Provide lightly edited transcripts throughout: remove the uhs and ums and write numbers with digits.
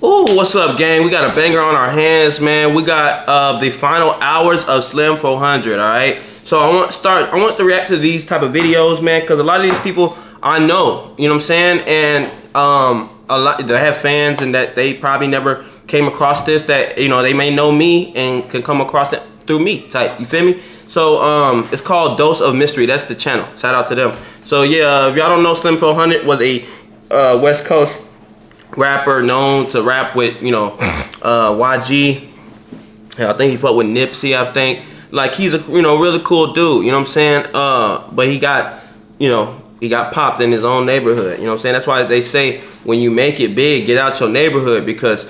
Ooh, what's up, gang? We got a banger on our hands, man. We got the final hours of Slim 400, all right? So I want to react to these type of videos, man, because a lot of these people I know, you know what I'm saying? And a lot, they have fans and that they probably never came across this, that, you know, they may know me and can come across it through me type, you feel me? So it's called Dose of Mystery. That's the channel. Shout out to them. So yeah, if y'all don't know, Slim 400 was a West Coast rapper known to rap with, you know, YG. I think he fought with Nipsey, I think. Like, he's a, you know, really cool dude, you know what I'm saying? But he got, you know, he got popped in his own neighborhood, you know what I'm saying? That's why they say when you make it big, get out your neighborhood, because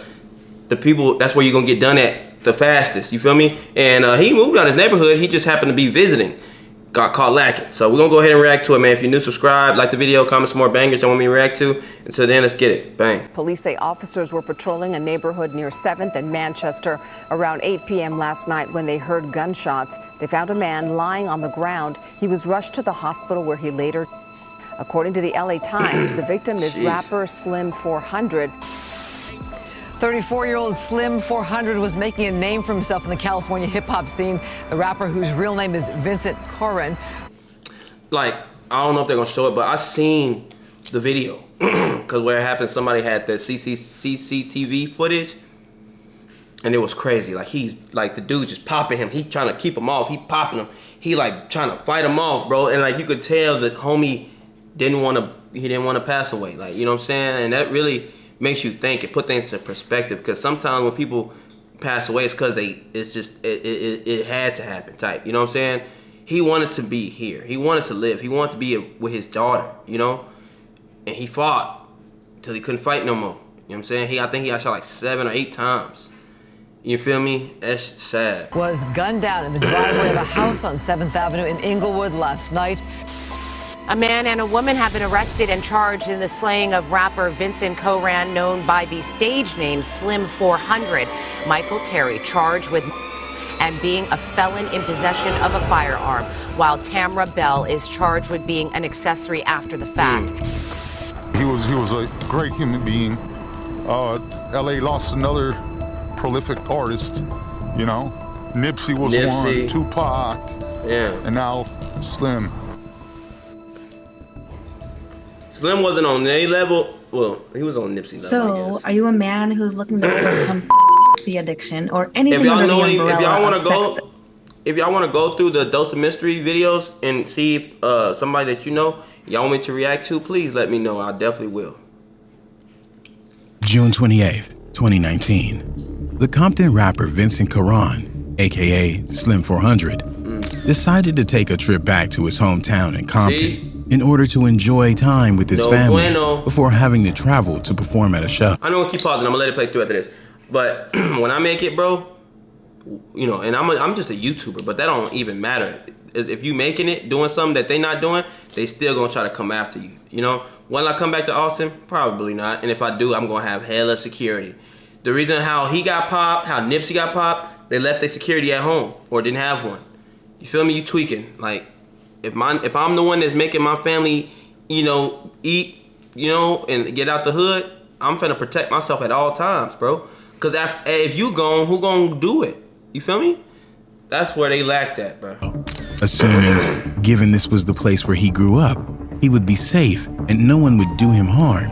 the people, that's where you're gonna get done at the fastest, you feel me? And he moved out of his neighborhood, he just happened to be visiting. Got caught lacking. So we're gonna go ahead and react to it, man. If you're new, subscribe, like the video, comment some more bangers you want me to react to. Until then, let's get it. Bang. Police say officers were patrolling a neighborhood near 7th and Manchester around 8 p.m. last night when they heard gunshots. They found a man lying on the ground. He was rushed to the hospital where he later. According to the LA Times, the victim is rapper Slim 400. 34-year-old Slim 400 was making a name for himself in the California hip-hop scene. The rapper, whose real name is Vincent Cohran. Like, I don't know if they're gonna show it, but I seen the video. Because where it happened, somebody had the CCTV footage, and it was crazy. Like, he's, like, the dude just popping him. He trying to keep him off. He popping him. He, like, trying to fight him off, bro. And, like, you could tell that homie didn't want to pass away. Like, you know what I'm saying? And that really makes you think and put things into perspective, because sometimes when people pass away, it's because it had to happen type, you know what I'm saying? He wanted to be here, he wanted to live, he wanted to be with his daughter, you know, and he fought till he couldn't fight no more, you know what I'm saying? I think he got shot like 7 or 8 times, you feel me? That's sad. Was gunned down in the driveway of a house on 7th Avenue in Inglewood last night. A man and a woman have been arrested and charged in the slaying of rapper Vincent Cohran, known by the stage name Slim 400. Michael Terry charged with and being a felon in possession of a firearm, while Tamra Bell is charged with being an accessory after the fact. He was a great human being. LA lost another prolific artist, you know. Nipsey was one, Tupac, and now Slim. Slim wasn't on any level. Well, he was on Nipsey level, So, are you a man who's looking to overcome the addiction or anything under the umbrella of sex? If y'all want to go through the Dose of Mystery videos and see if somebody that you know, y'all want me to react to, please let me know. I definitely will. June 28th, 2019. The Compton rapper Vincent Cohran, aka Slim 400, decided to take a trip back to his hometown in Compton in order to enjoy time with his family before having to travel to perform at a show. I know, keep pausing. I'm gonna let it play through after this. But when I make it, bro, you know, and I'm just a YouTuber, but that don't even matter. If you making it, doing something that they not doing, they still gonna try to come after you. You know, will I come back to Austin? Probably not. And if I do, I'm gonna have hella security. The reason how he got popped, how Nipsey got popped, they left their security at home or didn't have one. You feel me? You tweaking. Like, if I'm the one that's making my family, you know, eat, you know, and get out the hood, I'm finna protect myself at all times, bro. Cause if you gone, who gonna do it? You feel me? That's where they lacked at, bro. Assuming, given this was the place where he grew up, he would be safe and no one would do him harm,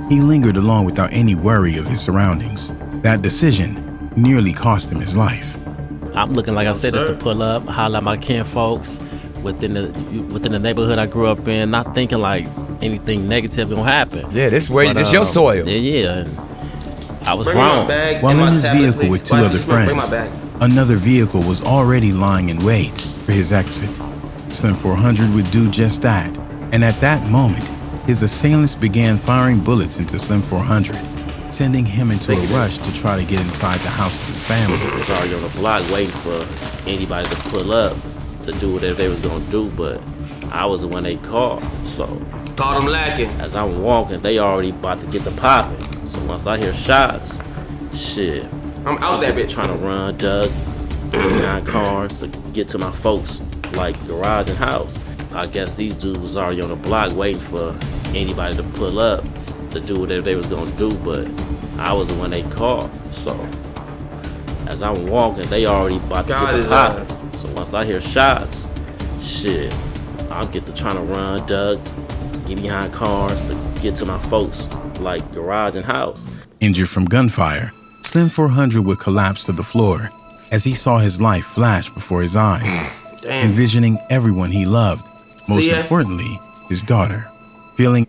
he lingered along without any worry of his surroundings. That decision nearly cost him his life. I'm looking, like I said, just to pull up, holler at my kin folks within the neighborhood I grew up in, not thinking like anything negative gonna happen. Yeah, this way, this your soil. Yeah. I was wrong. While in his vehicle with 2 other friends, another vehicle was already lying in wait for his exit. Slim 400 would do just that, and at that moment, his assailants began firing bullets into Slim 400, sending him into a rush to try to get inside the house of his family. I was already on the block waiting for anybody to pull up to do whatever they was gonna do, but I was the one they called, so. Caught them lacking. As I'm walking, they already about to get the popping. So once I hear shots, shit. I'm out that bitch. Trying to run, duck, 9 cars to get to my folks, like garage and house. I guess these dudes was already on the block waiting for anybody to pull up to do whatever they was gonna do, but I was the one they called. So as I'm walking, they already about to get the pot. So once I hear shots, shit, I'll get to trying to run, duck, get behind cars to get to my folks, like garage and house. Injured from gunfire, Slim 400 would collapse to the floor as he saw his life flash before his eyes, envisioning everyone he loved, most importantly, his daughter, feeling...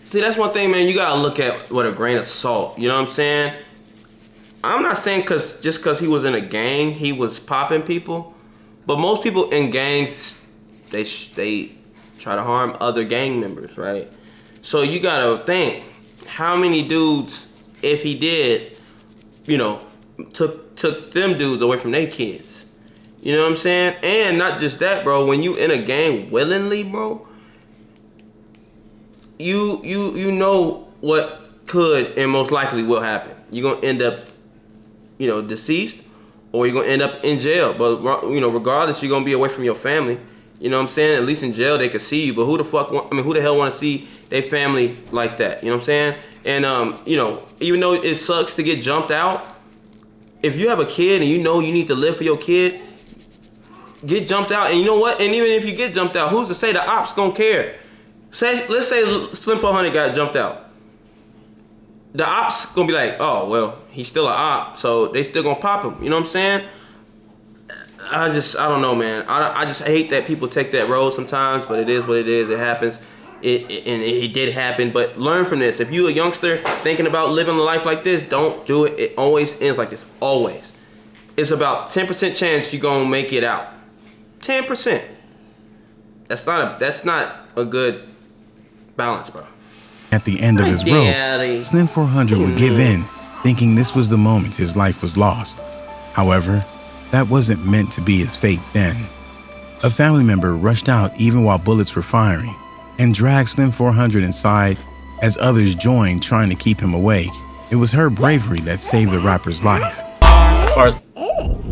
See, that's one thing, man, you gotta look at with a grain of salt, you know what I'm saying? I'm not saying just cause he was in a gang, he was popping people, but most people in gangs, they try to harm other gang members, right? So you gotta think, how many dudes, if he did, you know, took them dudes away from their kids? You know what I'm saying? And not just that, bro. When you in a gang willingly, bro, you know what could and most likely will happen. You're gonna end up, you know, deceased, or you're gonna end up in jail. But you know, regardless, you're gonna be away from your family. You know what I'm saying? At least in jail they can see you. But who the hell want to see their family like that? You know what I'm saying? And you know, even though it sucks to get jumped out, if you have a kid and you know you need to live for your kid, get jumped out. And you know what? And even if you get jumped out, who's to say the ops gonna care? Let's say Slim 400 got jumped out. The ops gonna be like, oh well, he's still an op, so they still gonna pop him. You know what I'm saying? I don't know, man. I just hate that people take that road sometimes, but it is what it is. It happens. It did happen, but learn from this. If you a youngster thinking about living a life like this, don't do it. It always ends like this. Always. It's about 10% chance you're gonna make it out. 10%. That's not a good balance, bro. At the end of his rope, Slim 400 would give in, thinking this was the moment his life was lost. However, that wasn't meant to be his fate then. A family member rushed out even while bullets were firing and dragged Slim 400 inside as others joined trying to keep him awake. It was her bravery that saved the rapper's life.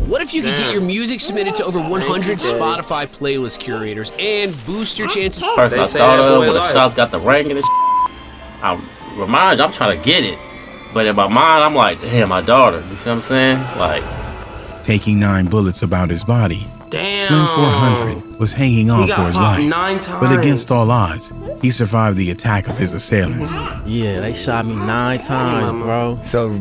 What if you could get your music submitted to over 100 Spotify playlist curators and boost your chances? First I thought of when the shots got the rank and this I'm trying to get it. But in my mind, I'm like, damn, my daughter. You feel what I'm saying? Like, taking 9 bullets about his body, damn. Slim 400 was hanging on for his life. 9 times. But against all odds, he survived the attack of his assailants. Yeah, they shot me 9 times, bro. So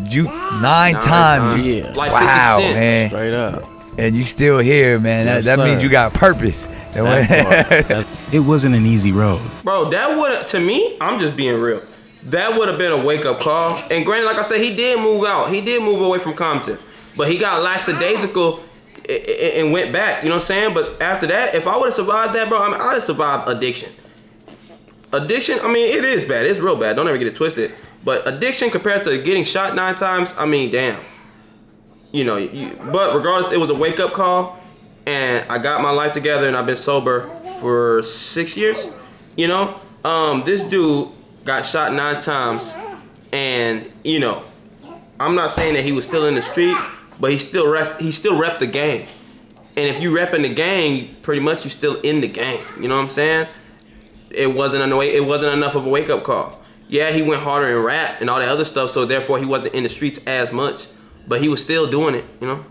you 9 times? Yeah. Like wow, man. Straight up. And you still here, man. Yes, that means you got purpose. It wasn't an easy road. Bro, that would, to me, I'm just being real. That would have been a wake-up call. And granted, like I said, he did move out. He did move away from Compton. But he got lackadaisical and went back. You know what I'm saying? But after that, if I would have survived that, bro, I mean, I'd have survived addiction. Addiction, I mean, it is bad. It's real bad. Don't ever get it twisted. But addiction compared to getting shot 9 times, I mean, damn. You know, but regardless, it was a wake-up call. And I got my life together, and I've been sober for 6 years. You know, this dude got shot 9 times, and you know, I'm not saying that he was still in the street, but he still repped the gang. And if you repping the gang, pretty much you still in the gang. You know what I'm saying? It wasn't enough of a wake-up call. Yeah, he went harder in rap and all that other stuff, so therefore he wasn't in the streets as much, but he was still doing it. You know.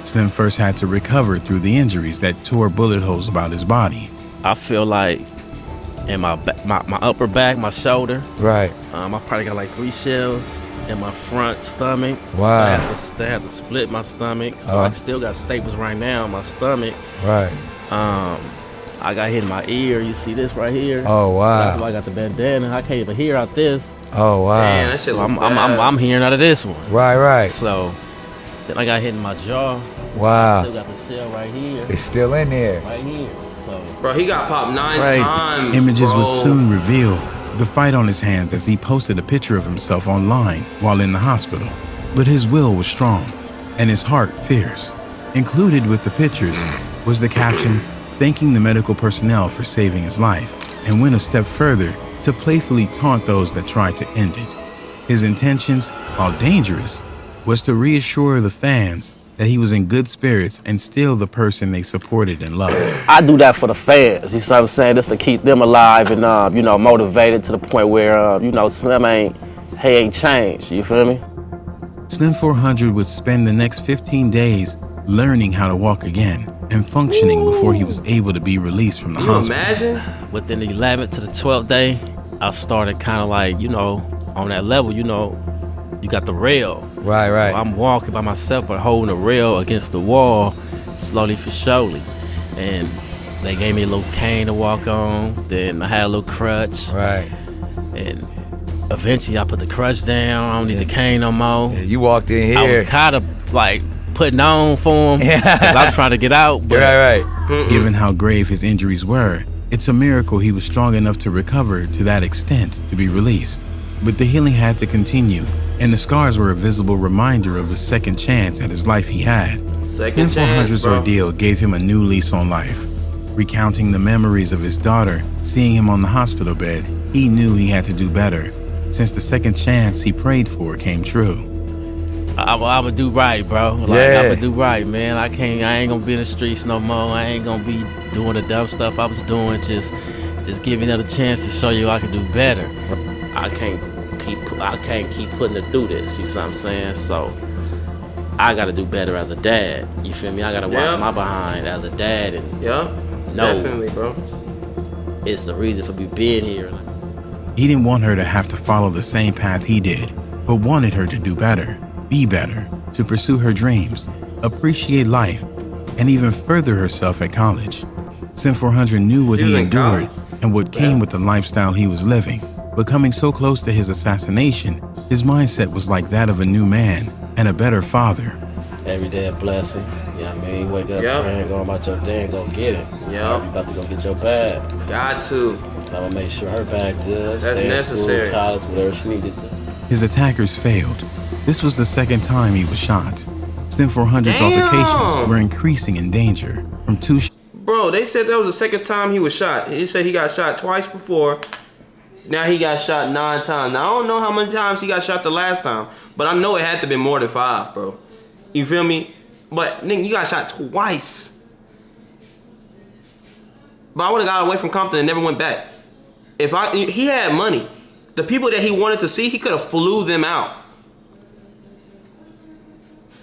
Slim first had to recover through the injuries that tore bullet holes about his body. I feel like in my upper back, my shoulder. Right. I probably got like 3 shells in my front stomach. Wow. They had to split my stomach, so I still got staples right now in my stomach. Right. I got hit in my ear. You see this right here? Oh wow. That's why I got the bandana. I can't even hear out this. Oh wow. Man, that shit so I'm hearing out of this one. Right. So then I got hit in my jaw. Wow. Still got the shell right here. It's still in there. Right here. So, bro, he got popped 9 times. Images bro. would soon reveal the fight on his hands as he posted a picture of himself online while in the hospital. But his will was strong and his heart fierce. Included with the pictures was the caption thanking the medical personnel for saving his life, and went a step further to playfully taunt those that tried to end it. His intentions, while dangerous, was to reassure the fans that he was in good spirits and still the person they supported and loved. I do that for the fans, you know what I'm saying, just to keep them alive and, you know, motivated to the point where, you know, Slim ain't he ain't changed, you feel me? Slim 400 would spend the next 15 days learning how to walk again and functioning before he was able to be released from the hospital. Imagine? Within the 11th to the 12th day, I started kind of like, you know, on that level, you know, you got the rail. Right. So I'm walking by myself, but holding the rail against the wall, slowly for surely. And they gave me a little cane to walk on. Then I had a little crutch. Right. And eventually I put the crutch down. I don't need the cane no more. Yeah, you walked in here. I was kind of like putting on for him because I'm trying to get out. But Right. Given how grave his injuries were, it's a miracle he was strong enough to recover to that extent to be released. But the healing had to continue, and the scars were a visible reminder of the second chance at his life he had. Slim 400's ordeal gave him a new lease on life. Recounting the memories of his daughter, seeing him on the hospital bed, he knew he had to do better, since the second chance he prayed for came true. I would do right, bro. Like, I would do right, man. I ain't gonna be in the streets no more. I ain't gonna be doing the dumb stuff I was doing. Just give me another chance to show you I can do better. I can't keep putting it through this, you see what I'm saying? So I gotta do better as a dad. You feel me? I gotta watch my behind as a dad and definitely, bro. It's the reason for me being here. He didn't want her to have to follow the same path he did, but wanted her to do better, be better, to pursue her dreams, appreciate life, and even further herself at college. Slim 400 knew what he endured and what came with the lifestyle he was living. But coming so close to his assassination, his mindset was like that of a new man and a better father. Every day a blessing. You know what I mean? Wake up, praying, go about your day and go get it. You about to go get your bag. Got to. I'm gonna make sure her bag good. That's stay necessary. in school, college, whatever she needed. His attackers failed. This was the second time he was shot. Slim 400's altercations were increasing in danger from two. Bro, they said that was the second time he was shot. He said he got shot twice before. Now he got shot 9 times. Now I don't know how many times he got shot the last time, but I know it had to be more than 5, bro. You feel me? But nigga, you got shot twice. But I would have got away from Compton and never went back. He had money. The people that he wanted to see, he could have flew them out.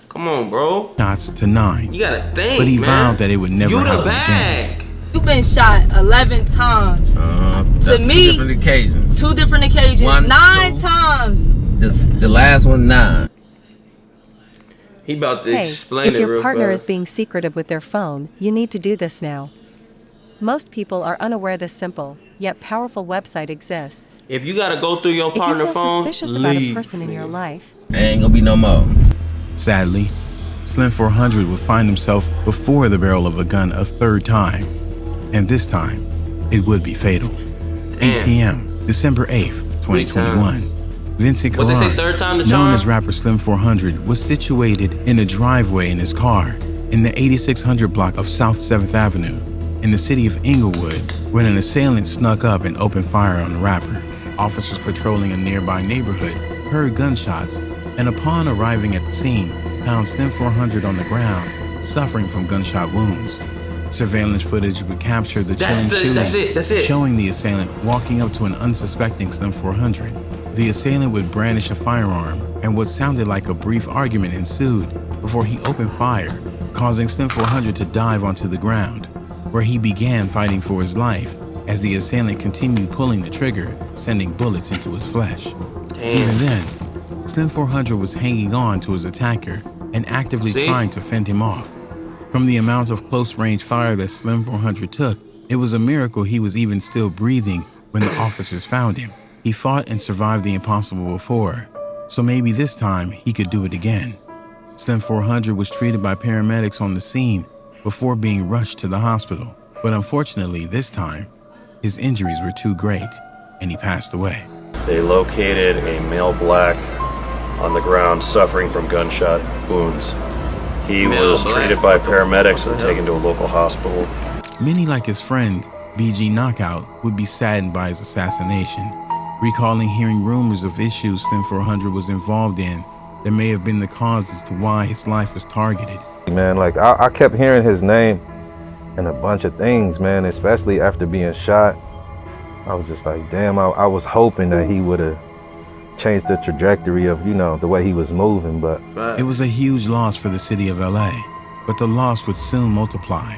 Come on, bro. Shots to 9. You gotta think, but he man. vowed that it would never happen again. You've been shot 11 times. That's to me, 2 different occasions. 2 different occasions. 9 times. The last one 9. He about to explain it real fast. If your partner is being secretive with their phone, you need to do this now. Most people are unaware this simple, yet powerful website exists. If you gotta go through your partner's phone, if you feel suspicious about a person in your life, ain't gonna be no more. Sadly, Slim 400 would find himself before the barrel of a gun a third time. And this time, it would be fatal. 8 p.m., December 8th, 2021. Vincent Cohran, known as rapper Slim 400, was situated in a driveway in his car in the 8600 block of South 7th Avenue in the city of Inglewood when an assailant snuck up and opened fire on the rapper. Officers patrolling a nearby neighborhood heard gunshots and upon arriving at the scene, found Slim 400 on the ground, suffering from gunshot wounds. Surveillance footage would capture the chilling shooting, showing the assailant walking up to an unsuspecting Slim 400. The assailant would brandish a firearm, and what sounded like a brief argument ensued before he opened fire, causing Slim 400 to dive onto the ground, where he began fighting for his life as the assailant continued pulling the trigger, sending bullets into his flesh. Even then, Slim 400 was hanging on to his attacker and actively trying to fend him off. From the amount of close-range fire that Slim 400 took, it was a miracle he was even still breathing when the officers found him. He fought and survived the impossible before, so maybe this time he could do it again. Slim 400 was treated by paramedics on the scene before being rushed to the hospital, but unfortunately this time, his injuries were too great and he passed away. They located a male black on the ground suffering from gunshot wounds. He was treated by paramedics and taken to a local hospital. Many, like his friend, BG Knockout, would be saddened by his assassination, recalling hearing rumors of issues Slim 400 was involved in that may have been the cause as to why his life was targeted. Man, like I kept hearing his name and a bunch of things, man, especially after being shot. I was just like, damn, I was hoping that he would have changed the trajectory of, you know, the way he was moving. But it was a huge loss for the city of LA, but the loss would soon multiply.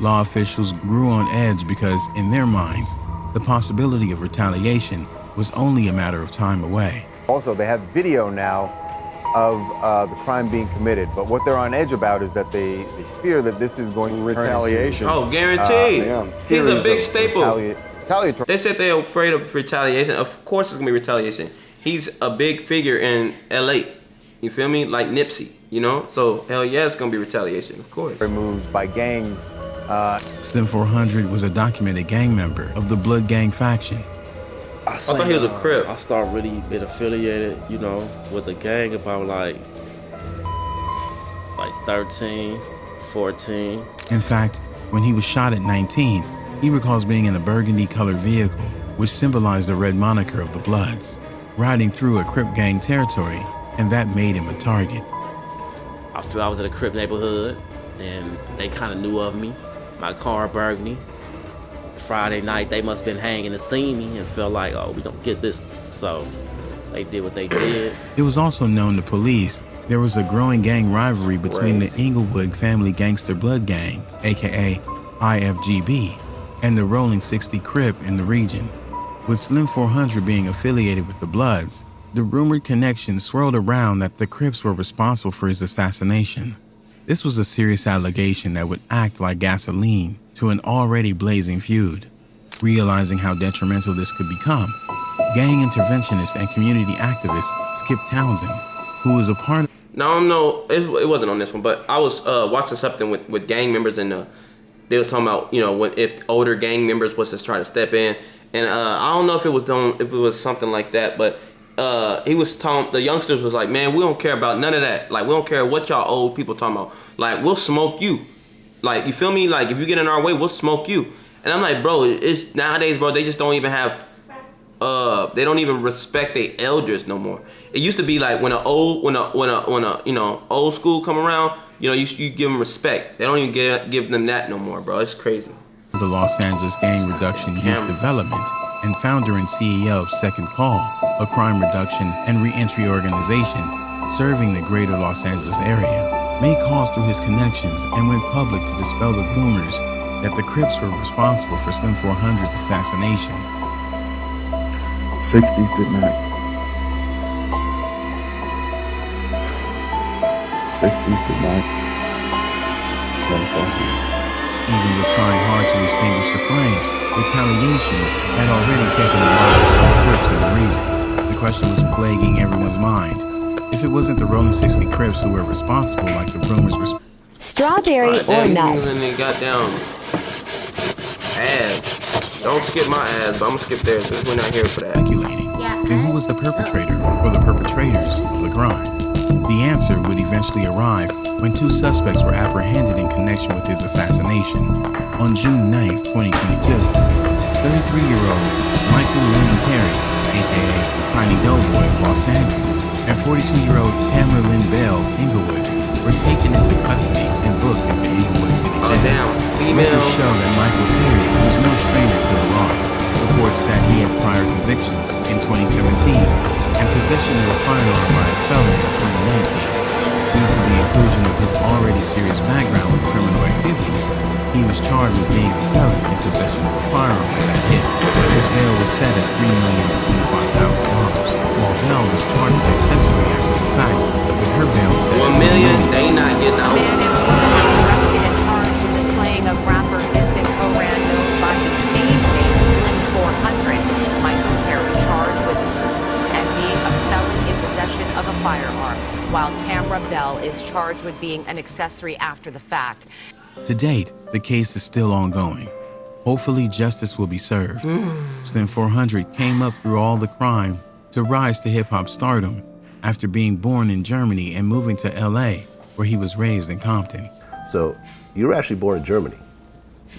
Law officials grew on edge because, in their minds, the possibility of retaliation was only a matter of time away. Also, they have video now of the crime being committed, but what they're on edge about is that they fear that this is going to retaliation. Oh, guaranteed. He's a big staple. They said they're afraid of retaliation. Of course it's gonna be retaliation. He's a big figure in LA. You feel me? Like Nipsey, you know? So hell yeah, it's gonna be retaliation, of course. Moves by gangs. Slim 400 was a documented gang member of the Blood Gang faction. I thought he was a Crip. I started really being affiliated, you know, with the gang about like 13, 14. In fact, when he was shot at 19, he recalls being in a burgundy-colored vehicle, which symbolized the red moniker of the Bloods, riding through a Crip gang territory, and that made him a target. I feel I was in a Crip neighborhood, and they kind of knew of me. My car burgundy. Friday night, they must have been hanging to see me and felt like, oh, we don't get this. So they did what they did. It was also known to police there was a growing gang rivalry between the Inglewood Family Gangster Blood Gang, aka IFGB, and the Rolling 60 Crip in the region. With Slim 400 being affiliated with the Bloods, the rumored connection swirled around that the Crips were responsible for his assassination. This was a serious allegation that would act like gasoline to an already blazing feud. Realizing how detrimental this could become, gang interventionist and community activist Skip Townsend, who was a part of... No, it wasn't on this one, but I was watching something with gang members, and they was talking about, you know, if older gang members was just trying to step in, and I don't know if it was something like that, but he was telling the youngsters was like, man, we don't care about none of that. Like, we don't care what y'all old people talking about. Like, we'll smoke you. Like, you feel me? Like, if you get in our way, we'll smoke you. And I'm like, bro, it's nowadays, bro, they just don't even have, they don't even respect their elders no more. It used to be like when you know, old school come around, you know, you give them respect. They don't even give them that no more, bro. It's crazy. The Los Angeles Gang Reduction Youth Development and founder and CEO of Second Call, a crime reduction and re-entry organization serving the greater Los Angeles area, made calls through his connections and went public to dispel the rumors that the Crips were responsible for Slim 400's assassination. 60s did not. 60s did not. Slim 400. Even with trying hard to extinguish the flames, retaliations had already taken the lives of some Crips in the region. The question was plaguing everyone's mind. If it wasn't the Rolling 60 Crips who were responsible, like the rumors were... Strawberry or nut? And then got down ads. Don't skip my ads, but I'm gonna skip theirs since we're not here for that. Speculating. Then who was the perpetrator, or the perpetrators of the crime? The answer would eventually arrive when two suspects were apprehended in connection with his assassination. On June 9th, 2022, 33-year-old Michael Lynn Terry, aka Tiny Doughboy of Los Angeles, and 42-year-old Tamara Lynn Bell of Inglewood were taken into custody and booked into Inglewood City Jail. Records show that Michael Terry was no stranger to the law. Reports that he had prior convictions in 2017 and possession of a firearm by a felon in 2019. Due to the inclusion of his already serious background with criminal activities, he was charged with being a felon in possession of a firearm for that hit. His bail was set at $3,025,000, while Bell was charged with accessory after the fact, with her bail set at $1 million. They not getting out. Arrested and charged in the slaying of rapper Vincent Cohran, known by his stage name Slim 400. Michael Terry charged with and being a felon in possession of a firearm, while Tamara Bell is charged with being an accessory after the fact. To date, the case is still ongoing. Hopefully, justice will be served. Slim 400 came up through all the crime to rise to hip-hop stardom after being born in Germany and moving to LA, where he was raised in Compton. So, you were actually born in Germany?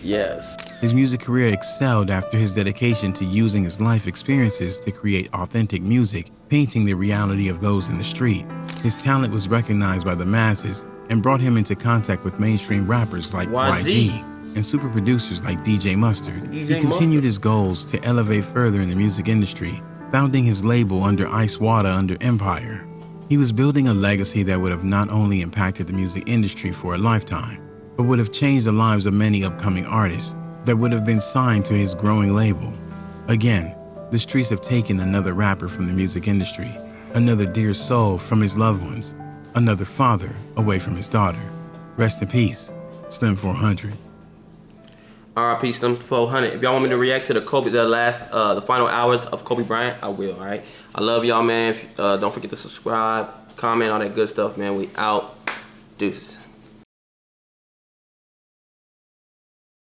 Yes. His music career excelled after his dedication to using his life experiences to create authentic music, painting the reality of those in the street. His talent was recognized by the masses and brought him into contact with mainstream rappers like YG and super producers like DJ Mustard. He continued his goals to elevate further in the music industry, founding his label under Ice Water under Empire. He was building a legacy that would have not only impacted the music industry for a lifetime, but would have changed the lives of many upcoming artists that would have been signed to his growing label. Again, the streets have taken another rapper from the music industry, another dear soul from his loved ones, another father away from his daughter. Rest in peace, Slim 400. R.I.P. Slim 400. If y'all want me to react to the final hours of Kobe Bryant, I will, all right? I love y'all, man. Don't forget to subscribe, comment, all that good stuff, man. We out. Deuces.